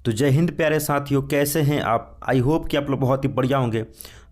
तो जय हिंद प्यारे साथियों, कैसे हैं आप। आई होप कि आप लोग बहुत ही बढ़िया होंगे।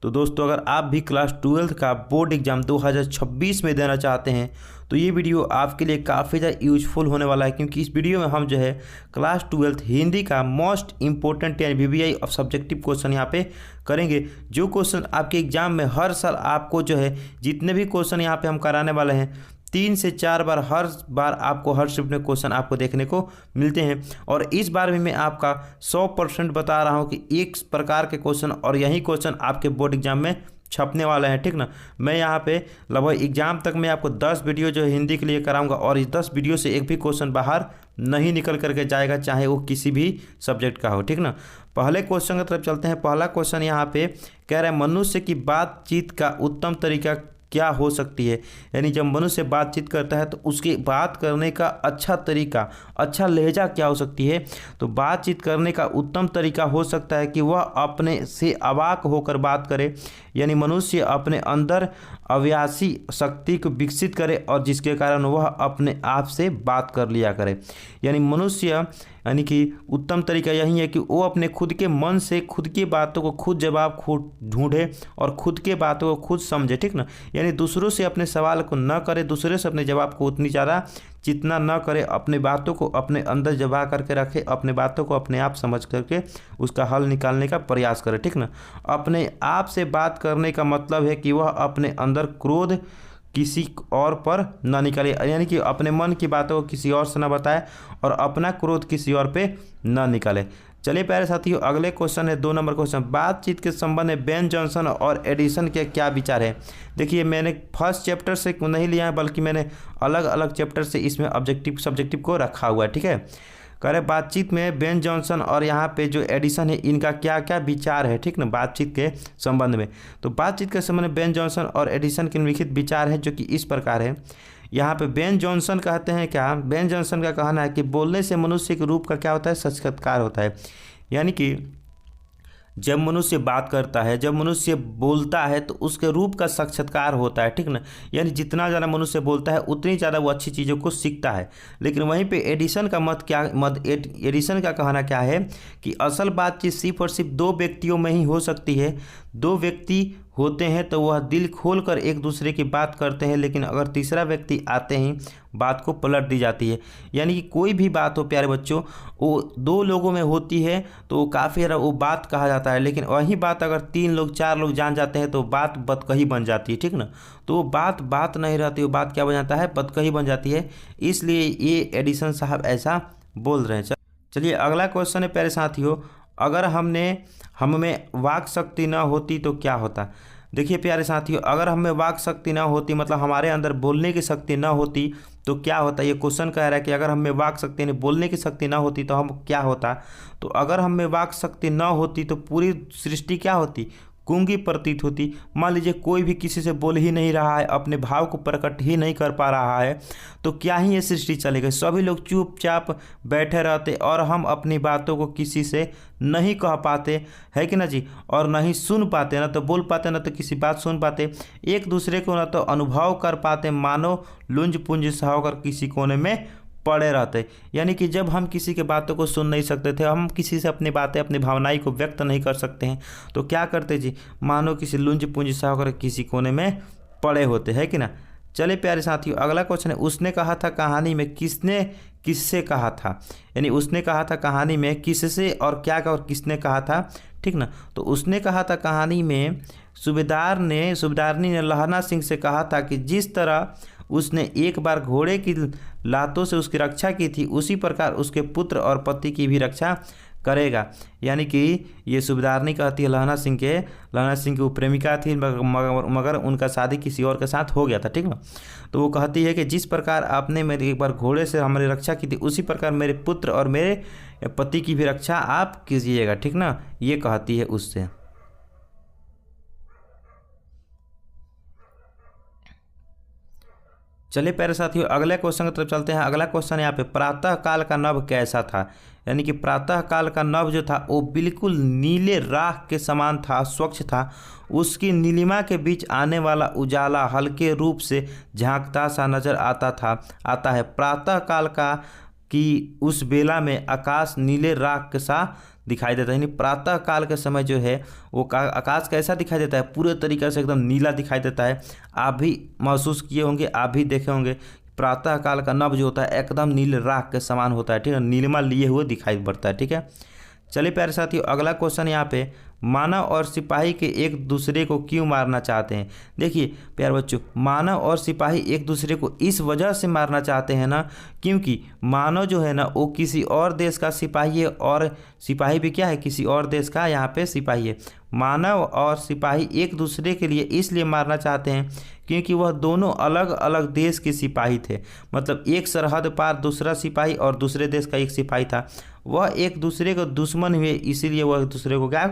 तो दोस्तों, अगर आप भी क्लास 12th का बोर्ड एग्जाम 2026 में देना चाहते हैं तो ये वीडियो आपके लिए काफ़ी ज़्यादा यूजफुल होने वाला है, क्योंकि इस वीडियो में हम जो है क्लास 12th हिंदी का मोस्ट इंपॉर्टेंट यानी VVI ऑफ सब्जेक्टिव क्वेश्चन यहाँ पे करेंगे। जो क्वेश्चन आपके एग्जाम में हर साल आपको जो है जितने भी क्वेश्चन यहाँ पे हम कराने वाले हैं 3 से 4 बार हर बार आपको हर शिफ्ट में क्वेश्चन आपको देखने को मिलते हैं। और इस बार भी मैं आपका 100% बता रहा हूं कि एक प्रकार के क्वेश्चन और यही क्वेश्चन आपके बोर्ड एग्जाम में छपने वाले हैं, ठीक ना। मैं यहाँ पे लगभग एग्जाम तक मैं आपको 10 वीडियो जो है हिंदी के लिए कराऊंगा और इस 10 वीडियो से एक भी क्वेश्चन बाहर नहीं निकल करके जाएगा, चाहे वो किसी भी सब्जेक्ट का हो, ठीक ना। पहले क्वेश्चन की तरफ चलते हैं। पहला क्वेश्चन यहाँ पे कह रहा है मनुष्य की बातचीत का उत्तम तरीका क्या हो सकती है। यानी जब मनुष्य बातचीत करता है तो उसकी बात करने का अच्छा तरीका, अच्छा लहजा क्या हो सकती है। तो बातचीत करने का उत्तम तरीका हो सकता है कि वह अपने से अवाक होकर बात करे, यानी मनुष्य अपने अंदर अव्यासी शक्ति को विकसित करे और जिसके कारण वह अपने आप से बात कर लिया करे। यानी मनुष्य यानी कि उत्तम तरीका यही है कि वो अपने खुद के मन से खुद की बातों को खुद जवाब खुद ढूंढे और खुद के बातों को खुद समझे, ठीक ना। यानी दूसरों से अपने सवाल को न करे, दूसरे से अपने जवाब को उतनी ज़्यादा चिंता न करे, अपने बातों को अपने अंदर जमा करके रखे, अपने बातों को अपने आप समझ करके उसका हल निकालने का प्रयास करे, ठीक ना। अपने आप से बात करने का मतलब है कि वह अपने अंदर क्रोध किसी और पर ना निकाले, यानी कि अपने मन की बातों को किसी और से ना बताए और अपना क्रोध किसी और पे ना निकाले। चलिए प्यारे साथियों, अगले क्वेश्चन है 2 नंबर क्वेश्चन। बातचीत के संबंध में बेन जॉनसन और एडिसन के क्या विचार है। देखिए, मैंने फर्स्ट चैप्टर से नहीं लिया है, बल्कि मैंने अलग अलग चैप्टर से इसमें ऑब्जेक्टिव सब्जेक्टिव को रखा हुआ है, ठीक है। कह रहे बातचीत में बेन जॉनसन और यहाँ पे जो एडिसन है इनका क्या क्या विचार है, ठीक ना, बातचीत के संबंध में। तो बातचीत के संबंध में बेन जॉनसन और एडिसन के निम्नलिखित विचार है जो कि इस प्रकार है। यहाँ पे बेन जॉनसन कहते हैं क्या, बेन जॉनसन का कहना है कि बोलने से मनुष्य के रूप का क्या होता है, साक्षात्कार होता है। यानी कि जब मनुष्य बात करता है, जब मनुष्य बोलता है तो उसके रूप का साक्षात्कार होता है, ठीक ना। यानी जितना ज़्यादा मनुष्य बोलता है उतनी ज़्यादा वो अच्छी चीज़ों को सीखता है। लेकिन वहीं पे एडिसन का एडिसन का कहना क्या है कि असल बातचीत सिर्फ और सिर्फ 2 व्यक्तियों में ही हो सकती है। 2 व्यक्ति होते हैं तो वह दिल खोलकर एक दूसरे की बात करते हैं, लेकिन अगर तीसरा व्यक्ति आते ही बात को पलट दी जाती है। यानी कि कोई भी बात हो प्यारे बच्चों, वो 2 लोगों में होती है तो वो काफ़ी वो बात कहा जाता है, लेकिन वही बात अगर 3 लोग 4 लोग जान जाते हैं तो बात बतकही बन जाती है, ठीक ना। तो वो बात नहीं रहती, वो बात क्या बन जाता है, बतकही बन जाती है। इसलिए ये एडिसन साहब ऐसा बोल रहे हैं। चलिए अगला क्वेश्चन है प्यारे साथियों, अगर हम में वाक शक्ति न होती तो क्या होता। देखिए प्यारे साथियों, अगर हमें वाक शक्ति ना होती, मतलब हमारे अंदर बोलने की शक्ति ना होती तो क्या होता। ये क्वेश्चन कह रहा है कि अगर हमें वाक शक्ति यानी बोलने की शक्ति ना होती तो हम क्या होता। तो अगर हमें वाक शक्ति ना होती तो पूरी सृष्टि क्या होती, गूंगी प्रतीत होती। मान लीजिए कोई भी किसी से बोल ही नहीं रहा है, अपने भाव को प्रकट ही नहीं कर पा रहा है, तो क्या ही ये सृष्टि चलेगी। सभी लोग चुपचाप बैठे रहते और हम अपनी बातों को किसी से नहीं कह पाते, है कि ना जी, और नहीं सुन पाते, ना तो बोल पाते ना तो किसी बात सुन पाते, एक दूसरे को ना तो अनुभव कर पाते, मानो लुंज पुंज सा होकर किसी कोने में पड़े रहते। यानी कि जब हम किसी के बातों को सुन नहीं सकते थे, हम किसी से अपनी बातें अपनी भावनाएं को व्यक्त नहीं कर सकते हैं, तो क्या करते जी, मानो किसी लुंज पुंज सा होकर किसी कोने में पड़े होते, है कि ना। चले प्यारे साथियों, अगला क्वेश्चन है, उसने कहा था कहानी में किसने किससे कहा था। यानी उसने कहा था कहानी में किससे और क्या और किसने कहा था, ठीक ना। तो उसने कहा था कहानी में सूबेदारनी ने लहना सिंह से कहा था कि जिस तरह उसने एक बार घोड़े की लातों से उसकी रक्षा की थी, उसी प्रकार उसके पुत्र और पति की भी रक्षा करेगा। यानी कि ये सूबेदारनी कहती है लहना सिंह की वो प्रेमिका थी, मगर उनका शादी किसी और के साथ हो गया था, ठीक ना। तो वो कहती है कि जिस प्रकार आपने मेरी एक बार घोड़े से हमारी रक्षा की थी, उसी प्रकार मेरे पुत्र और मेरे पति की भी रक्षा आप कीजिएगा, ठीक ना। ये कहती है उससे। चलिए प्यारे साथियों, अगले क्वेश्चन की तरफ चलते हैं। अगला क्वेश्चन यहाँ पे, प्रातः काल का नभ कैसा था। यानी कि प्रातः काल का नभ जो था वो बिल्कुल नीले राख के समान था, स्वच्छ था। उसकी नीलिमा के बीच आने वाला उजाला हल्के रूप से झांकता सा नजर आता है। प्रातः काल का कि उस बेला में आकाश नीले राख के सा दिखाई देता है। यानी प्रातः काल के समय जो है वो आकाश कैसा दिखाई देता है, पूरे तरीके से एकदम नीला दिखाई देता है। आप भी महसूस किए होंगे, आप भी देखे होंगे, प्रातः काल का नभ जो होता है एकदम नीले राख के समान होता है, ठीक है, नीलिमा लिए हुए दिखाई पड़ता है, ठीक है। चलिए प्यारे साथियों, अगला क्वेश्चन यहाँ पे, मानव और सिपाही के एक दूसरे को क्यों मारना चाहते हैं। देखिए प्यारे बच्चों, मानव और सिपाही एक दूसरे को इस वजह से मारना चाहते हैं ना, क्योंकि मानव जो है ना वो किसी और देश का सिपाही है और सिपाही भी क्या है, किसी और देश का यहाँ पे सिपाही है। मानव और सिपाही एक दूसरे के लिए इसलिए मारना चाहते हैं क्योंकि वह दोनों अलग अलग देश के सिपाही थे। मतलब एक सरहद पार दूसरा सिपाही और दूसरे देश का एक सिपाही था, वह एक दूसरे को दुश्मन हुए, इसीलिए वह एक दूसरे को क्या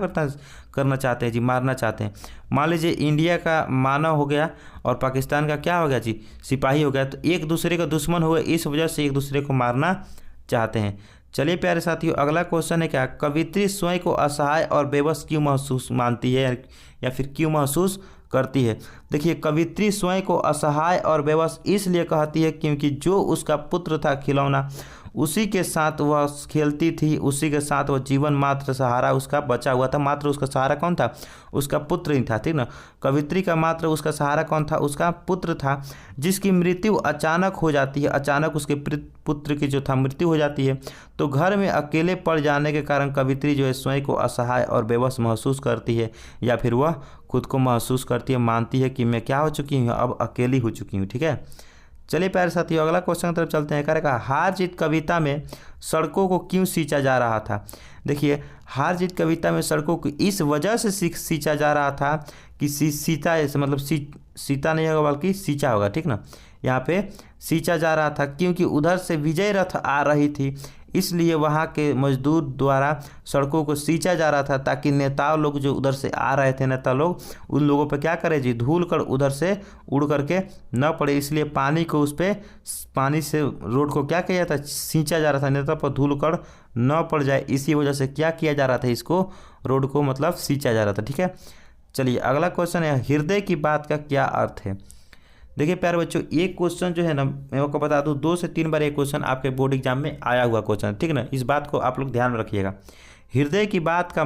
करना चाहते हैं जी, मारना चाहते हैं। मान लीजिए इंडिया का मानव हो गया और पाकिस्तान का क्या हो गया जी, सिपाही हो गया, तो एक दूसरे का दुश्मन हुए, इस वजह से एक दूसरे को मारना चाहते हैं। चलिए प्यारे साथियों, अगला क्वेश्चन है क्या, कवित्री स्वयं को असहाय और बेबस क्यों महसूस मानती है या फिर क्यों महसूस करती है। देखिए कवित्री स्वयं को असहाय और बेबस इसलिए कहती है क्योंकि जो उसका पुत्र था खिलौना, उसी के साथ वह खेलती थी, उसी के साथ वह जीवन मात्र सहारा उसका बचा हुआ था। मात्र उसका सहारा कौन था, उसका पुत्र ही था, ठीक ना। कवित्री का मात्र उसका सहारा कौन था, उसका पुत्र था, जिसकी मृत्यु अचानक हो जाती है। अचानक उसके पुत्र की जो था मृत्यु हो जाती है, तो घर में अकेले पड़ जाने के कारण कवित्री जो है स्वयं को असहाय और बेबस महसूस करती है, या फिर वह खुद को महसूस करती है, मानती है कि मैं क्या हो चुकी हूँ, अब अकेली हो चुकी हूँ, ठीक है। चलिए प्यारे साथियों, अगला क्वेश्चन की तरफ चलते हैं। करेगा हार जीत कविता में सड़कों को क्यों सींचा जा रहा था। देखिए हार जीत कविता में सड़कों को इस वजह से सींचा जा रहा था कि सीता ऐसे मतलब सीता नहीं होगा बल्कि सींचा होगा, ठीक ना। यहाँ पे सींचा जा रहा था क्योंकि उधर से विजय रथ आ रही थी, इसलिए वहाँ के मजदूर द्वारा सड़कों को सींचा जा रहा था ताकि नेता लोग जो उधर से आ रहे थे, नेता लोग उन लोगों पर क्या करें जी, धूल कर उधर से उड़ करके न पड़े, इसलिए पानी को उस पर पानी से रोड को क्या किया जाता, सींचा जा रहा था, नेता पर धूल कर न पड़ जाए, इसी वजह से क्या किया जा रहा था, इसको रोड को मतलब सींचा जा रहा था, ठीक है। चलिए अगला क्वेश्चन है, हृदय की बात का क्या अर्थ है। देखिए प्यारे बच्चों, ये क्वेश्चन जो है ना, मैं आपको बता दूं 2 से 3 बार ये क्वेश्चन आपके बोर्ड एग्जाम में आया हुआ क्वेश्चन, ठीक ना। इस बात को आप लोग ध्यान में रखिएगा। हृदय की बात का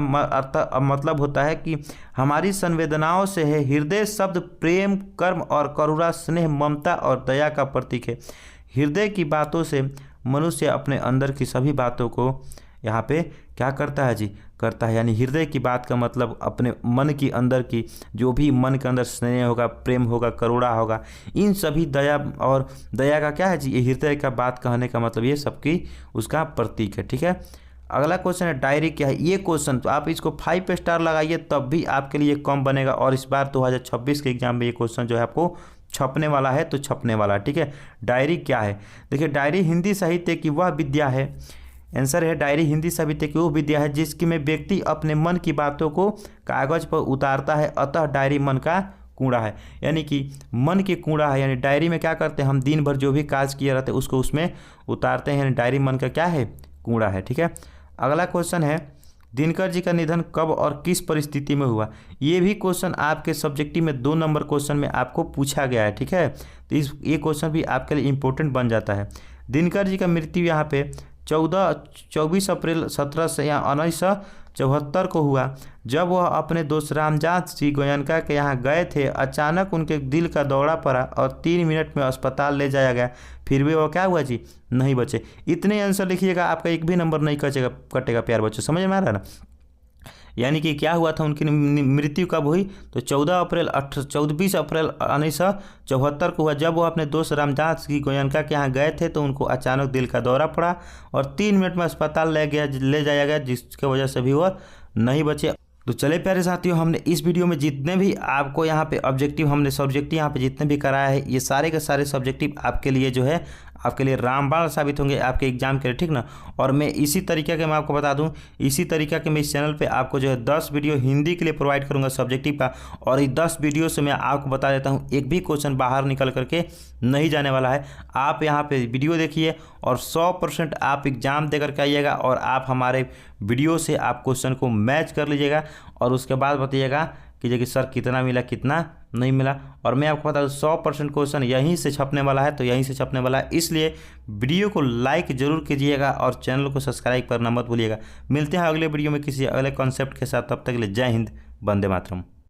मतलब होता है कि हमारी संवेदनाओं से है। हृदय शब्द प्रेम, कर्म और करुणा, स्नेह, ममता और दया का प्रतीक है। हृदय की बातों से मनुष्य अपने अंदर की सभी बातों को यहाँ पे क्या करता है जी, करता है। यानी हृदय की बात का मतलब अपने मन की अंदर की जो भी मन के अंदर स्नेह होगा, प्रेम होगा, करुणा होगा, इन सभी दया और दया का क्या है जी, ये हृदय का बात कहने का मतलब ये सबकी उसका प्रतीक है, ठीक है। अगला क्वेश्चन है डायरी क्या है। ये क्वेश्चन तो आप इसको 5 स्टार लगाइए तब भी आपके लिए कम बनेगा, और इस बार 2026 के एग्जाम में ये क्वेश्चन जो है आपको छपने वाला है, तो छपने वाला है, ठीक है। डायरी क्या है। देखिए डायरी हिंदी साहित्य की वह विद्या है, आंसर है डायरी हिंदी साहित्य की वो विद्या है जिसकी में व्यक्ति अपने मन की बातों को कागज पर उतारता है, अतः डायरी मन का कूड़ा है। यानी कि मन के कूड़ा है, यानी डायरी में क्या करते हैं हम, दिन भर जो भी काज किए रहते हैं उसको उसमें उतारते हैं, यानी डायरी मन का क्या है, कूड़ा है, ठीक है। अगला क्वेश्चन है, दिनकर जी का निधन कब और किस परिस्थिति में हुआ। ये भी क्वेश्चन आपके सब्जेक्टिव में 2 नंबर क्वेश्चन में आपको पूछा गया है, ठीक है। तो ये क्वेश्चन भी आपके लिए इंपॉर्टेंट बन जाता है। दिनकर जी का मृत्यु यहाँ पे 24 अप्रैल 1974 को हुआ, जब वह अपने दोस्त रामजात जी गोयनका के यहाँ गए थे। अचानक उनके दिल का दौरा पड़ा और 3 मिनट में अस्पताल ले जाया गया, फिर भी वो क्या हुआ जी, नहीं बचे। इतने आंसर लिखिएगा, आपका एक भी नंबर नहीं कटेगा प्यार बच्चों, समझ में आ रहा है ना। यानी कि क्या हुआ था, उनकी मृत्यु कब हुई, तो 24 अप्रैल 1974 को हुआ, जब वो अपने दोस्त रामदास की गोयनका के यहाँ गए थे तो उनको अचानक दिल का दौरा पड़ा और 3 मिनट में अस्पताल ले जाया गया, जिसकी वजह से भी वो नहीं बचे। तो चले प्यारे साथियों, हमने इस वीडियो में जितने भी आपको यहाँ पे ऑब्जेक्टिव, हमने सब्जेक्टिव यहाँ पे जितने भी कराया है, ये सारे के सारे सब्जेक्टिव आपके लिए जो है आपके लिए रामबाण साबित होंगे आपके एग्जाम के लिए, ठीक ना। और मैं इसी तरीके के मैं आपको बता दूं, इसी तरीके के मैं इस चैनल पे आपको जो है 10 वीडियो हिंदी के लिए प्रोवाइड करूंगा सब्जेक्टिव का, और इस 10 वीडियो से मैं आपको बता देता हूं एक भी क्वेश्चन बाहर निकल करके नहीं जाने वाला है। आप यहाँ पे वीडियो देखिए और 100% आप एग्जाम दे करके आइएगा, और आप हमारे वीडियो से आप क्वेश्चन को मैच कर लीजिएगा और उसके बाद बताइएगा कीजिए कि सर कितना मिला कितना नहीं मिला। और मैं आपको बता दूँ 100% क्वेश्चन यहीं से छपने वाला है, तो यहीं से छपने वाला है, इसलिए वीडियो को लाइक जरूर कीजिएगा और चैनल को सब्सक्राइब करना मत भूलिएगा। मिलते हैं अगले वीडियो में किसी अगले कॉन्सेप्ट के साथ, तब तक के लिए जय हिंद, वंदे मातरम।